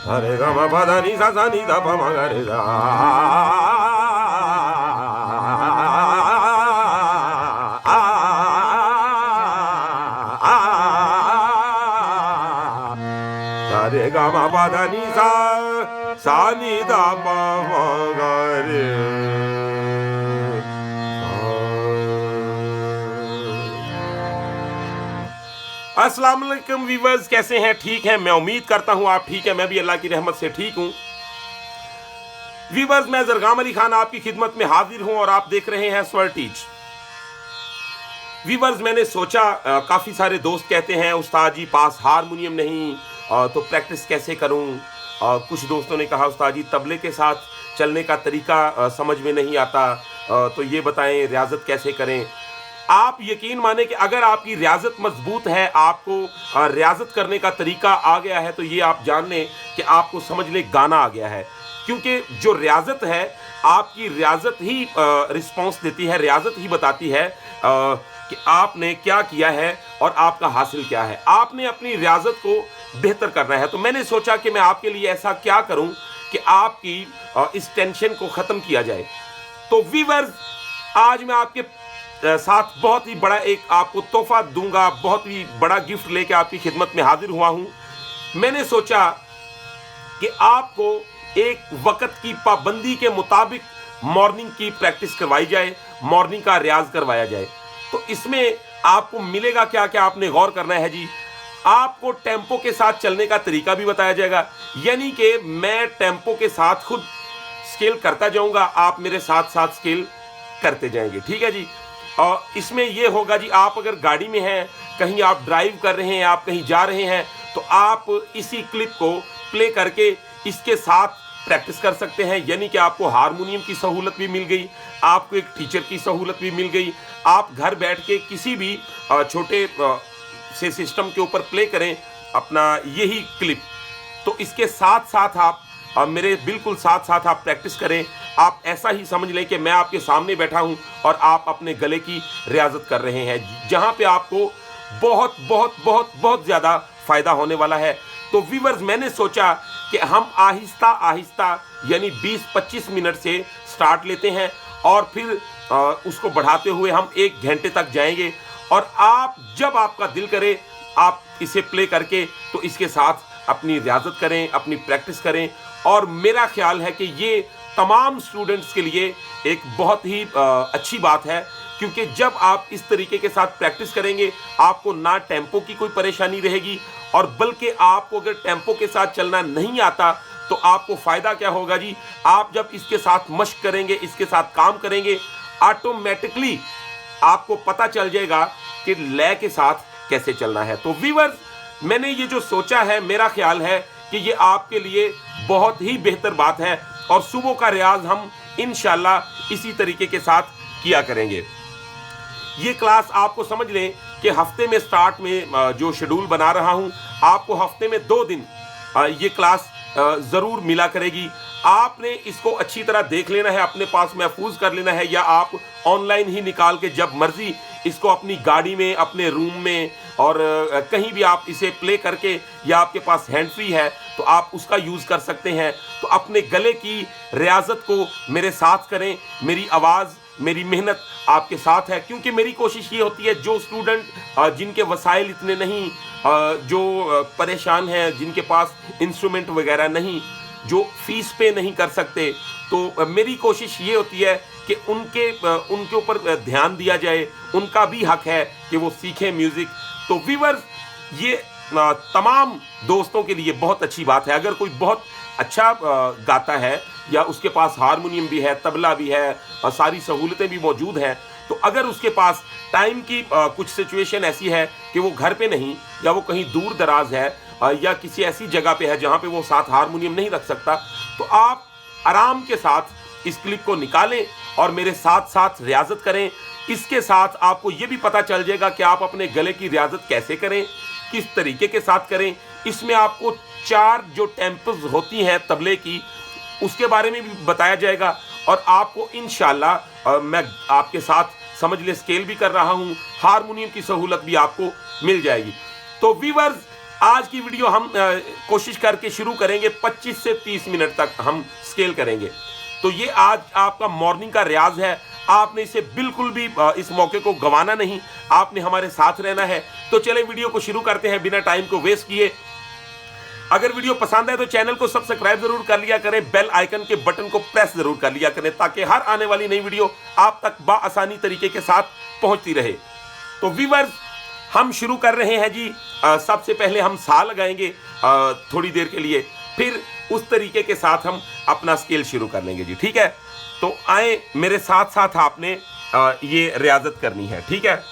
हरे गम पद नि सा सा नि ध प म ग रे गा हरे गम पद नि सा सा नि ध प म ग रे। अस्सलाम वालेकुम व्यूअर्स, कैसे हैं? ठीक हैं? मैं उम्मीद करता हूं आप ठीक हैं। मैं भी अल्लाह की रहमत से ठीक हूं। व्यूअर्स, मैं जरगाम अली खान आपकी खिदमत में हाजिर हूं और आप देख रहे हैं स्वर टीच। व्यूअर्स, मैंने सोचा काफ़ी सारे दोस्त कहते हैं उस्ताद जी पास हारमोनियम नहीं, तो प्रैक्टिस कैसे करूं। कुछ दोस्तों ने कहा उस्ताद जी तबले के साथ चलने का तरीका समझ में नहीं आता, तो ये बताएं रियाजत कैसे करें। आप यकीन माने कि अगर आपकी रियाजत मजबूत है, आपको रियाजत करने का तरीका आ गया है, तो ये आप जान लें कि आपको समझ ले गाना आ गया है। क्योंकि जो रियाजत है, आपकी रियाजत ही रिस्पॉन्स देती है, रियाजत ही बताती है कि आपने क्या किया है और आपका हासिल क्या है। आपने अपनी रियाजत को बेहतर करना है। तो मैंने सोचा कि मैं आपके लिए ऐसा क्या करूं कि आपकी इस टेंशन को ख़त्म किया जाए। तो व्यूअर्स, आज मैं आपके साथ बहुत ही बड़ा एक आपको तोहफा दूंगा, बहुत ही बड़ा गिफ्ट लेके आपकी खिदमत में हाजिर हुआ हूं। मैंने सोचा कि आपको एक वक्त की पाबंदी के मुताबिक मॉर्निंग की प्रैक्टिस करवाई जाए, मॉर्निंग का रियाज करवाया जाए। तो इसमें आपको मिलेगा क्या क्या, आपने गौर करना है जी। आपको टेम्पो के साथ चलने का तरीका भी बताया जाएगा, यानी कि मैं टेम्पो के साथ खुद स्केल करता जाऊंगा, आप मेरे साथ साथ स्केल करते जाएंगे, ठीक है जी। और इसमें यह होगा जी, आप अगर गाड़ी में हैं, कहीं आप ड्राइव कर रहे हैं, आप कहीं जा रहे हैं, तो आप इसी क्लिप को प्ले करके इसके साथ प्रैक्टिस कर सकते हैं। यानी कि आपको हारमोनियम की सहूलत भी मिल गई, आपको एक टीचर की सहूलत भी मिल गई। आप घर बैठ के किसी भी छोटे से सिस्टम के ऊपर प्ले करें अपना यही क्लिप, तो इसके साथ साथ आप मेरे बिल्कुल साथ साथ आप प्रैक्टिस करें। आप ऐसा ही समझ लें कि मैं आपके सामने बैठा हूं और आप अपने गले की रियाजत कर रहे हैं, जहां पे आपको बहुत बहुत बहुत बहुत ज़्यादा फ़ायदा होने वाला है। तो व्यूअर्स, मैंने सोचा कि हम आहिस्ता आहिस्ता यानी 20-25 मिनट से स्टार्ट लेते हैं और फिर उसको बढ़ाते हुए हम 1 घंटे तक जाएंगे। और आप जब आपका दिल करे आप इसे प्ले करके तो इसके साथ अपनी रियाजत करें, अपनी प्रैक्टिस करें। और मेरा ख्याल है कि ये तमाम स्टूडेंट्स के लिए एक बहुत ही अच्छी बात है, क्योंकि जब आप इस तरीके के साथ प्रैक्टिस करेंगे आपको ना टेम्पो की कोई परेशानी रहेगी, और बल्कि आपको अगर टेम्पो के साथ चलना नहीं आता तो आपको फ़ायदा क्या होगा जी। आप जब इसके साथ मश्क करेंगे, इसके साथ काम करेंगे, ऑटोमेटिकली आपको पता चल जाएगा कि लय के साथ कैसे चलना है। तो व्यूअर्स, मैंने ये जो सोचा है, मेरा ख्याल है कि ये आपके लिए बहुत ही बेहतर बात है। और सुबह का रियाज हम इंशाल्लाह इसी तरीके के साथ किया करेंगे। ये क्लास आपको समझ लें कि हफ्ते में स्टार्ट में जो शेड्यूल बना रहा हूं, आपको हफ्ते में 2 दिन ये क्लास ज़रूर मिला करेगी। आपने इसको अच्छी तरह देख लेना है, अपने पास महफूज कर लेना है, या आप ऑनलाइन ही निकाल के जब मर्जी इसको अपनी गाड़ी में, अपने रूम में और कहीं भी आप इसे प्ले करके, या आपके पास हैंड फ्री है तो आप उसका यूज़ कर सकते हैं। तो अपने गले की रियाजत को मेरे साथ करें। मेरी आवाज़, मेरी मेहनत आपके साथ है, क्योंकि मेरी कोशिश ये होती है जो स्टूडेंट जिनके वसाइल इतने नहीं, जो परेशान हैं, जिनके पास इंस्ट्रूमेंट वगैरह नहीं, जो फीस पे नहीं कर सकते, तो मेरी कोशिश ये होती है कि उनके ऊपर ध्यान दिया जाए। उनका भी हक है कि वो सीखें म्यूज़िक। तो व्यूअर्स, ये तमाम दोस्तों के लिए बहुत अच्छी बात है। अगर कोई बहुत अच्छा गाता है, या उसके पास हारमोनियम भी है, तबला भी है और सारी सहूलतें भी मौजूद हैं, तो अगर उसके पास टाइम की कुछ सिचुएशन ऐसी है कि वो घर पे नहीं, या वो कहीं दूर दराज है, या किसी ऐसी जगह पे है जहाँ पे वो साथ हारमोनियम नहीं रख सकता, तो आप आराम के साथ इस क्लिप को निकालें और मेरे साथ साथ रियाजत करें। इसके साथ आपको ये भी पता चल जाएगा कि आप अपने गले की रियाजत कैसे करें, किस तरीके के साथ करें। इसमें आपको 4 जो टेम्पल्स होती हैं तबले की, उसके बारे में भी बताया जाएगा। और आपको इंशाल्लाह मैं आपके साथ समझ ले स्केल भी कर रहा हूँ, हारमोनियम की सहूलत भी आपको मिल जाएगी। तो व्यूअर्स, आज की वीडियो हम कोशिश करके शुरू करेंगे 25 से 30 मिनट तक हम स्केल करेंगे। तो ये आज आपका मॉर्निंग का रियाज है, आपने इसे बिल्कुल भी इस मौके को गंवाना नहीं, आपने हमारे साथ रहना है। तो चले वीडियो को शुरू करते हैं बिना टाइम को वेस्ट किए। अगर वीडियो पसंद है तो चैनल को सब्सक्राइब जरूर कर लिया करें, बेल आइकन के बटन को प्रेस जरूर कर लिया करें, ताकि हर आने वाली नई वीडियो आप तक बआसानी तरीके के साथ पहुंचती रहे। तो व्यूअर्स, हम शुरू कर रहे हैं जी। सबसे पहले हम सा लगाएंगे थोड़ी देर के लिए, फिर उस तरीके के साथ हम अपना स्केल शुरू कर लेंगे जी, ठीक है। तो आए मेरे साथ साथ आपने ये रियाजत करनी है, ठीक है।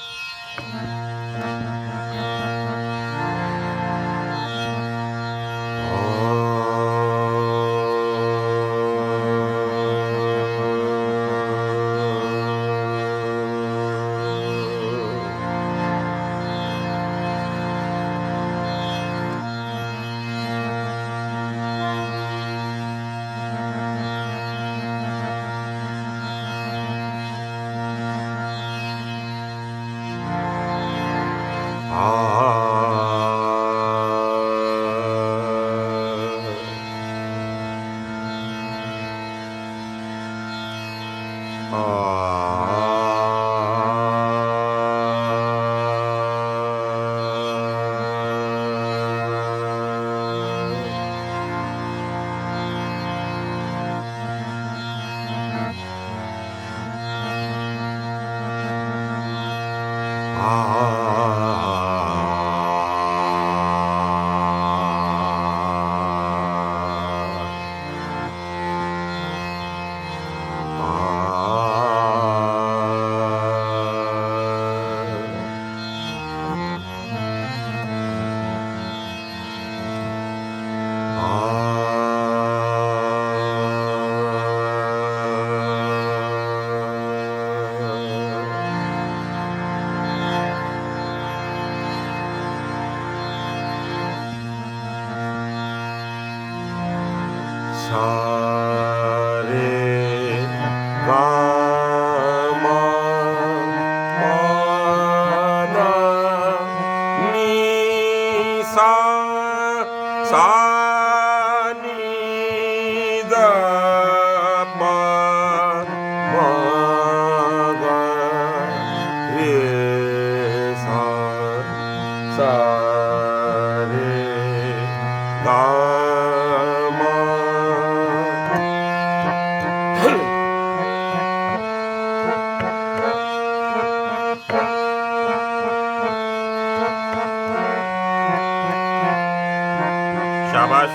शाबाश।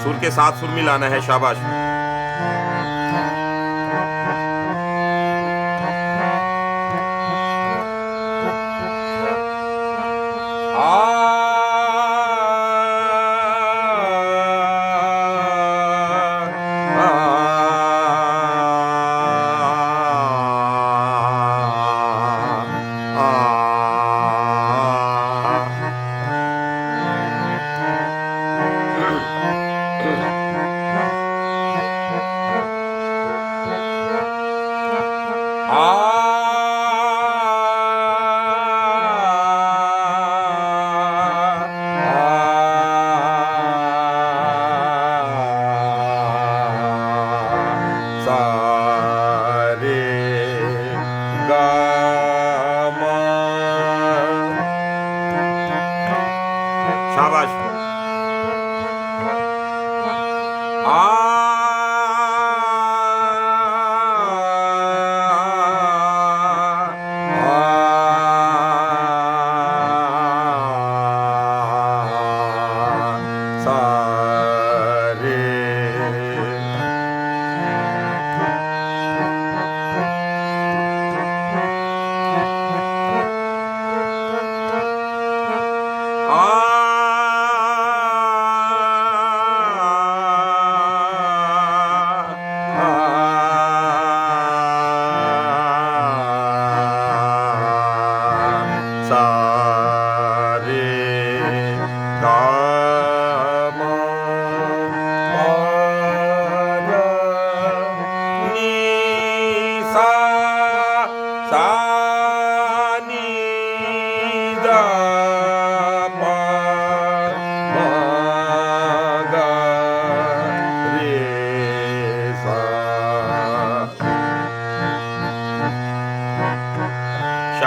सुर के साथ सुर मिलाना है, शाबाश।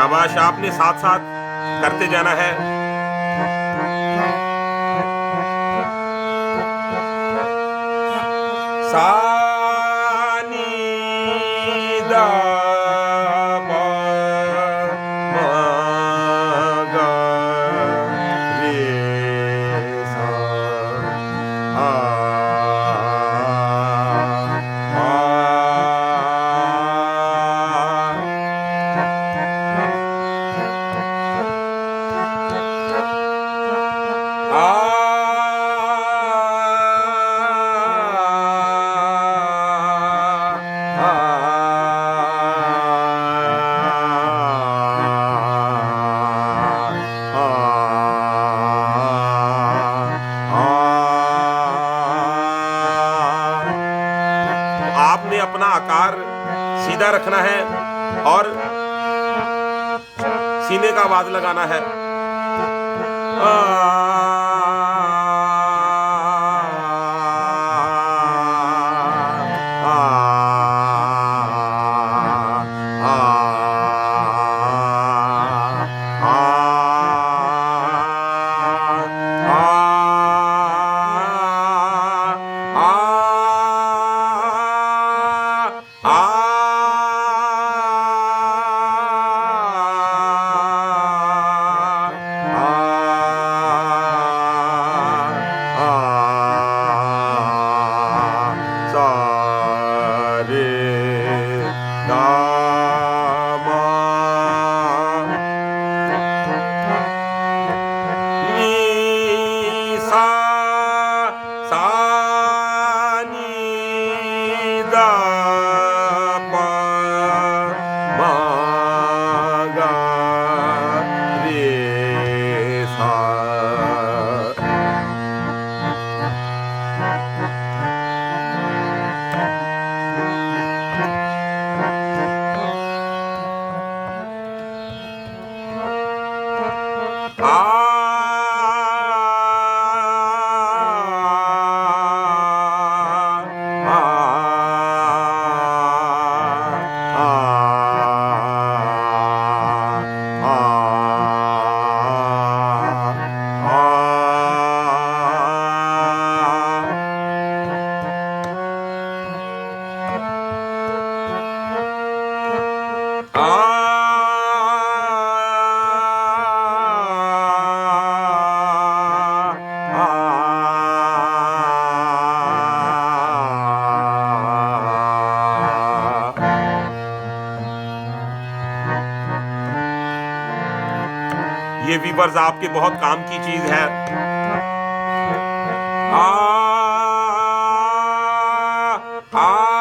शाबाश, आपने साथ साथ करते जाना है। सा नी दा पा मा गा रे सा आ आपने अपना आकार सीधा रखना है और सीने का आवाज लगाना है। ये वीवर्स आपके बहुत काम की चीज है। आ आ आ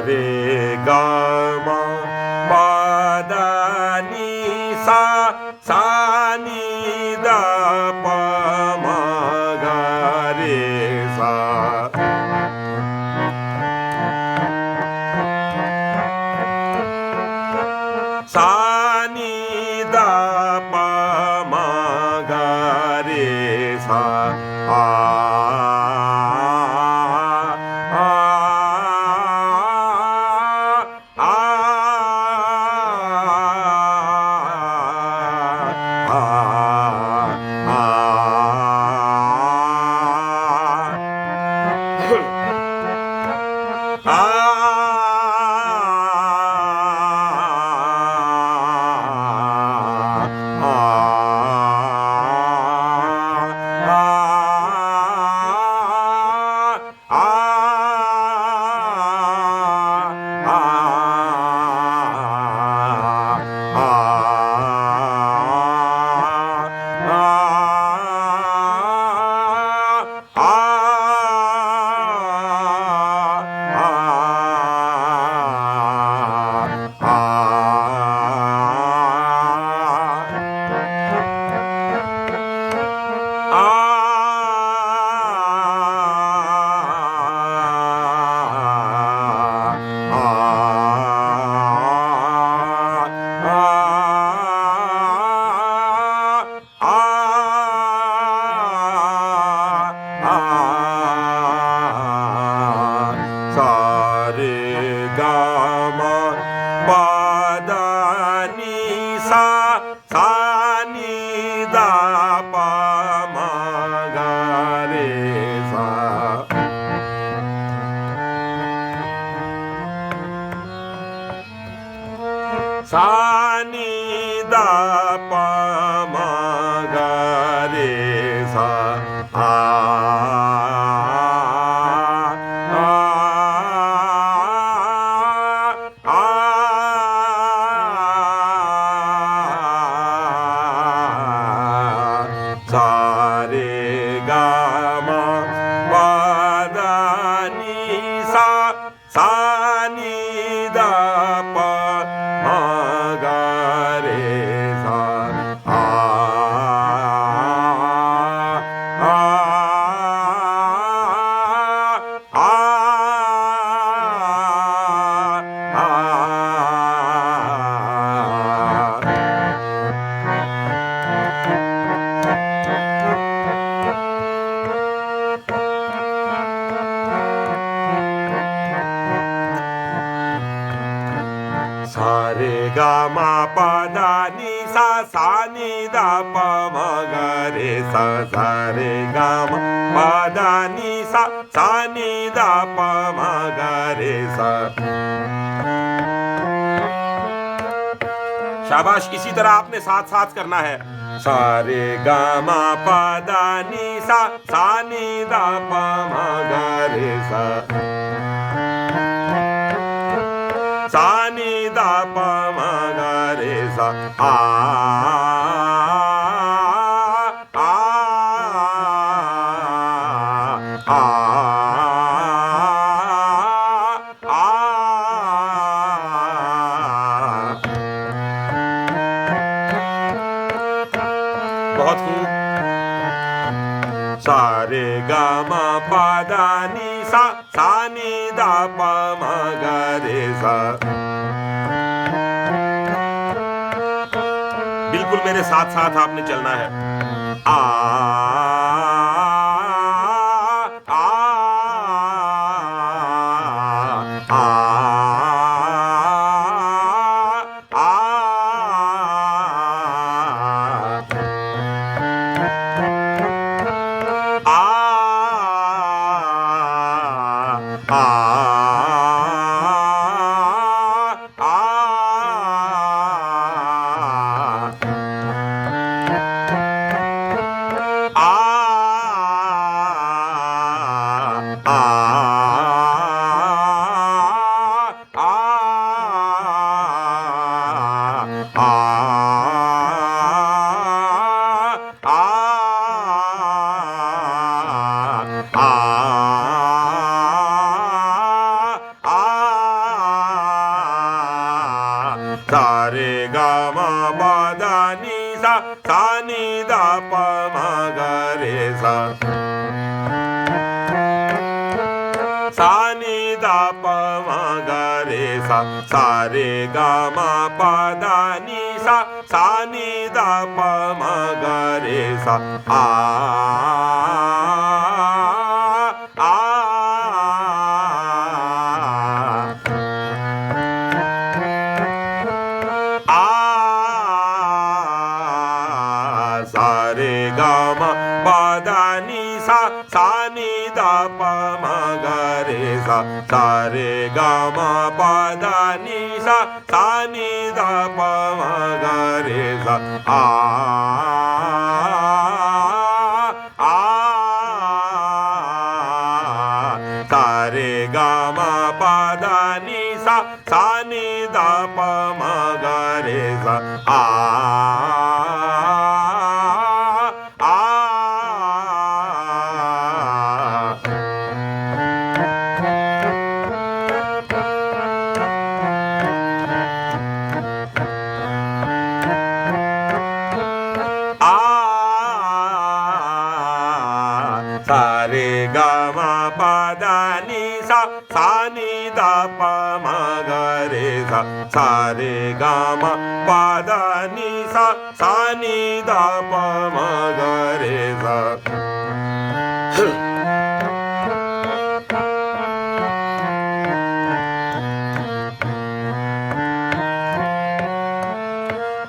रे गा मा पा दा नी सा सा नी दा पा मा गा रे सा। सा नी दा पा मा गा रे सा। आ सा नी दा पा मा गा रे सा। आ आ आ सा रे गा मा पा दा नी सा सा नी दा पा मा गा रे सा। आ आ आ सा रे गा मा पा दा नी सा सा नी दा पा मा गा रे सा। सा रे गा मा पा दा नी सा सा नी दा पा मा गा रे सा। शाबाश, इसी तरह आपने साथ साथ करना है। सा रे गा मा पा दा नी सा सा नी दा पा मा गा रे सा। सा नी दा पा मा गा रे सा। आ आ आ आ बहुत खूब। सा रे गा मा पा दा नी सा सा नी दा पा मा गा रे सा। बिल्कुल मेरे साथ साथ आपने चलना है। आ आ आ ma pa da ni sa sa ni da pa ma ga re sa sa ni da pa ma ga re sa sa re ga ma pa da ni sa sa ni da pa ma ga re sa a sa re ga ma pa da ni sa sa ni da pa ma ga re sa sa re ga ma pa da ni sa sa ni da pa ma ga re sa a sa re ga ma pa da ni sa sa ni da pa ma ga re sa a sa re ga ma pa da ni sa sa ni da pa ma ga re sa sa re ga ma pa da ni sa sa ni da pa ma ga re sa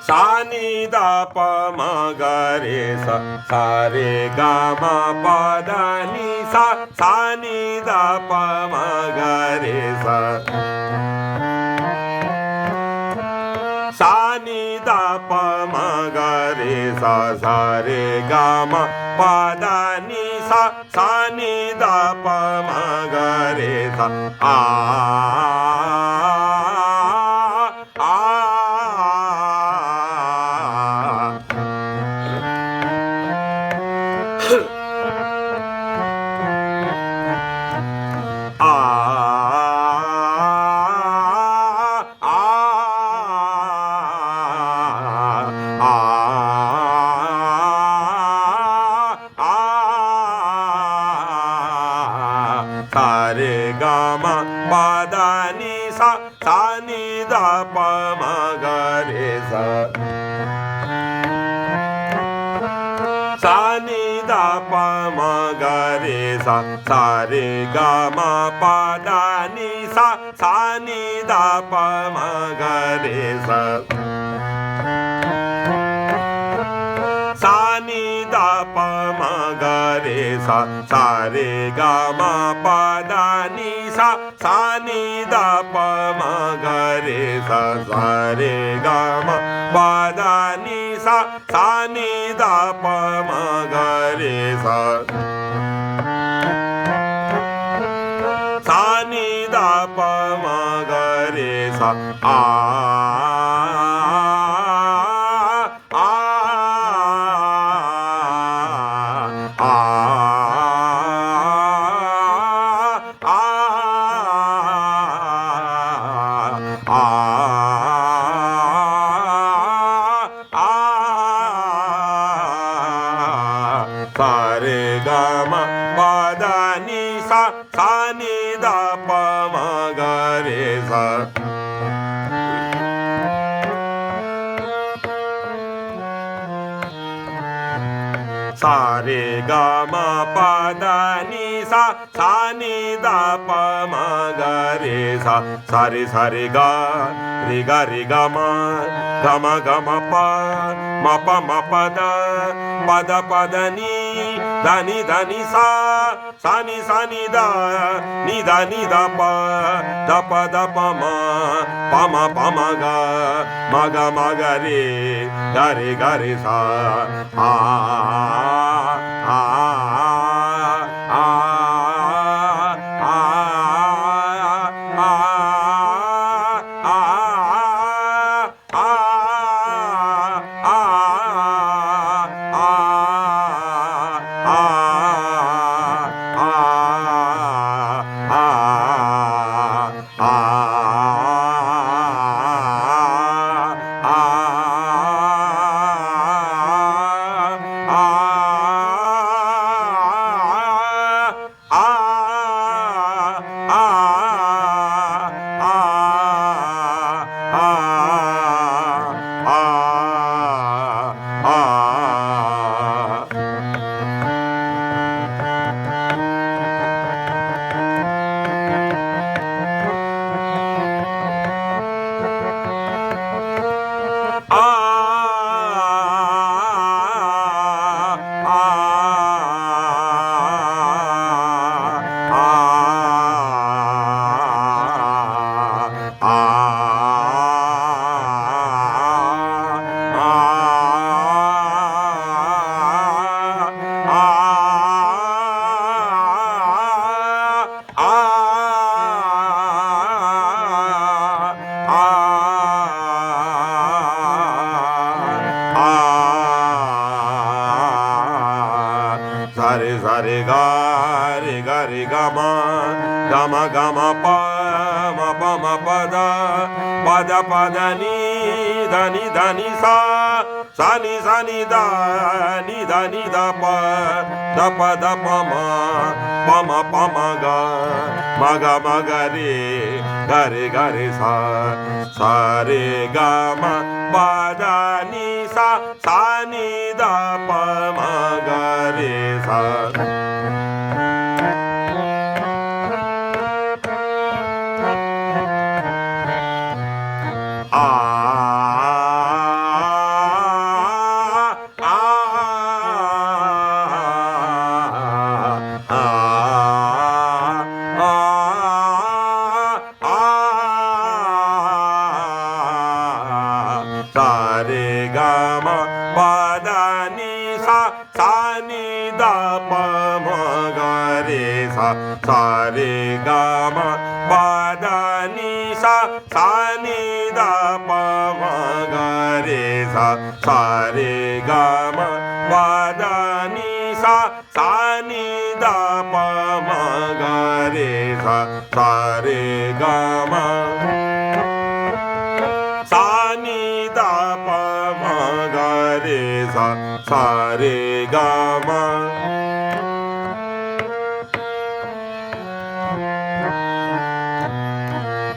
sa ni da pa ma ga re sa sa re ga ma pa da ni sa sa ni da pa ma ga re sa sa ni da pa ma ga re sa sa re ga ma pa da ni sa sa ni da pa ma ga re sa a sa re ga ma pa da ni sa sa ni da pa ma ga re sa sa ni da pa ma ga re sa sa re ga ma pa da ni sa sa ni da pa ma ga re sa sa ni da pa ma ga re sa sa re ga ma pa da ni sa sa ni da pa ma ga re sa sa re ga ma pa da ni sa sa ni da pa ma ga re sa sa ni da pa ma ga re sa a sa re ga ma pa da ni sa sa ni da pa ma ga re sa sa re ga ma pa da ni sa sa ni da pa ma ga re sa sa re ga ma pa da ni sa sa ni da ni da pa da pa ma ga re ga re sa आ सा रे गा रे गा मा प म प दा नी सा नी दा प म गा रे सा रे गा मा प दा नी सा नी दा प म गा रे सा। सा रे गा मा पा दा नी सा नी दा प म गा रे सा रे गा मा पा दा नी सा नी दा प म गा रे सा रे गा मा नी दा प म गा रे सा रे गा मा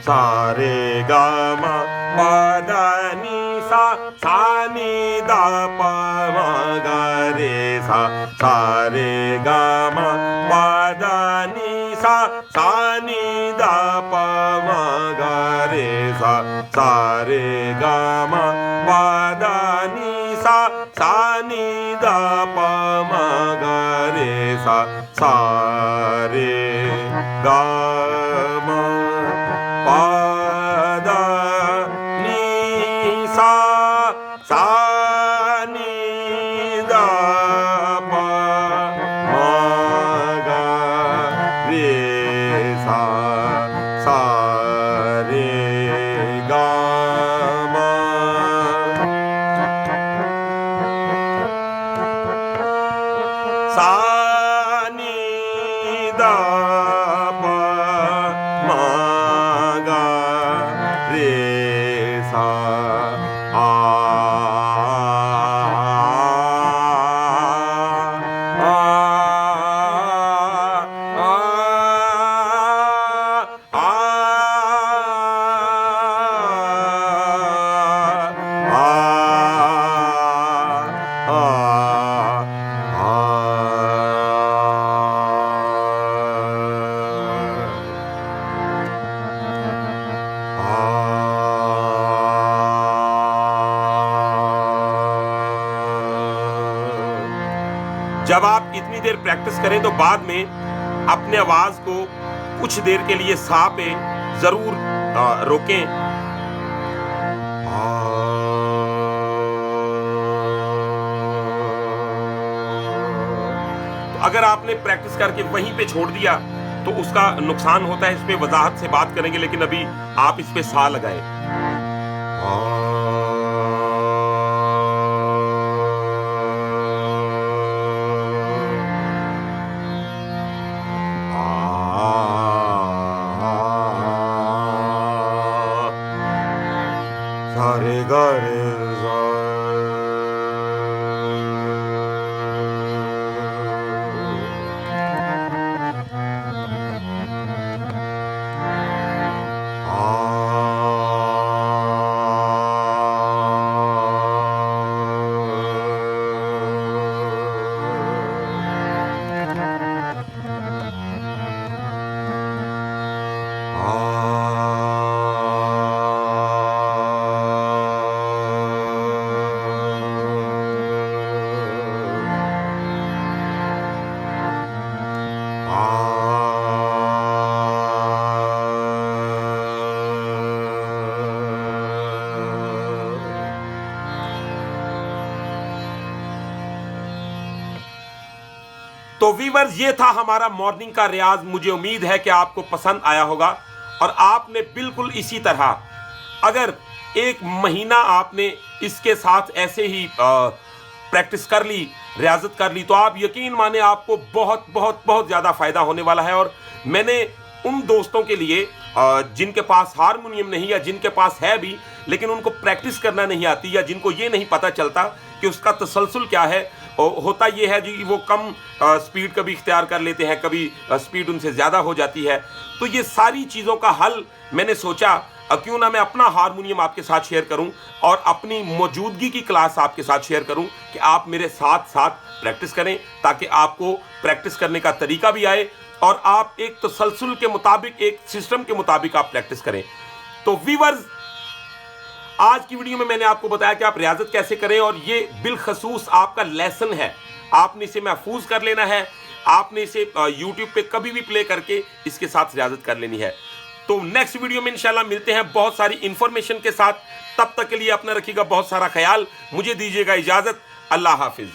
सा रे गा मा पा दा नी सा नी दा प म गा रे सा रे गा मा पा दा नी सा नी दा प म गा रे सा रे गा मा पा दा नी सा नी दा प म गा रे सा रे गा मा पा दा नी सा नी दा प म गा रे सा रे गा मा सा नी दा प म गा रे सा जब आप इतनी देर प्रैक्टिस करें तो बाद में अपने आवाज को कुछ देर के लिए सा पे जरूर रोकें। तो अगर आपने प्रैक्टिस करके वहीं पे छोड़ दिया तो उसका नुकसान होता है। इस पे वजाहत से बात करेंगे, लेकिन अभी आप इस पे सा लगाए। रे गा रे सा तो वीवर्स, ये था हमारा मॉर्निंग का रियाज। मुझे उम्मीद है कि आपको पसंद आया होगा और आपने बिल्कुल इसी तरह अगर एक महीना आपने इसके साथ ऐसे ही प्रैक्टिस कर ली, रियाजत कर ली, तो आप यकीन माने आपको बहुत बहुत बहुत ज़्यादा फ़ायदा होने वाला है। और मैंने उन दोस्तों के लिए जिनके पास हारमोनियम नहीं या जिनके पास है भी लेकिन उनको प्रैक्टिस करना नहीं आती या जिनको ये नहीं पता चलता कि उसका तसलसल क्या है, होता ये है जी वो कम स्पीड कभी इख्तियार कर लेते हैं, कभी स्पीड उनसे ज़्यादा हो जाती है। तो ये सारी चीज़ों का हल मैंने सोचा क्यों ना मैं अपना हारमोनियम आपके साथ शेयर करूं और अपनी मौजूदगी की क्लास आपके साथ शेयर करूं कि आप मेरे साथ साथ प्रैक्टिस करें, ताकि आपको प्रैक्टिस करने का तरीका भी आए और आप एक तसलसल के मुताबिक, एक सिस्टम के मुताबिक आप प्रैक्टिस करें। तो व्यूअर्स, आज की वीडियो में मैंने आपको बताया कि आप रियाजत कैसे करें, और ये बिलखसूस आपका लेसन है। आपने इसे महफूज कर लेना है, आपने इसे यूट्यूब पे कभी भी प्ले करके इसके साथ रियाजत कर लेनी है। तो नेक्स्ट वीडियो में इंशाल्लाह मिलते हैं बहुत सारी इंफॉर्मेशन के साथ। तब तक के लिए अपना रखिएगा बहुत सारा ख्याल, मुझे दीजिएगा इजाजत। अल्लाह हाफिज।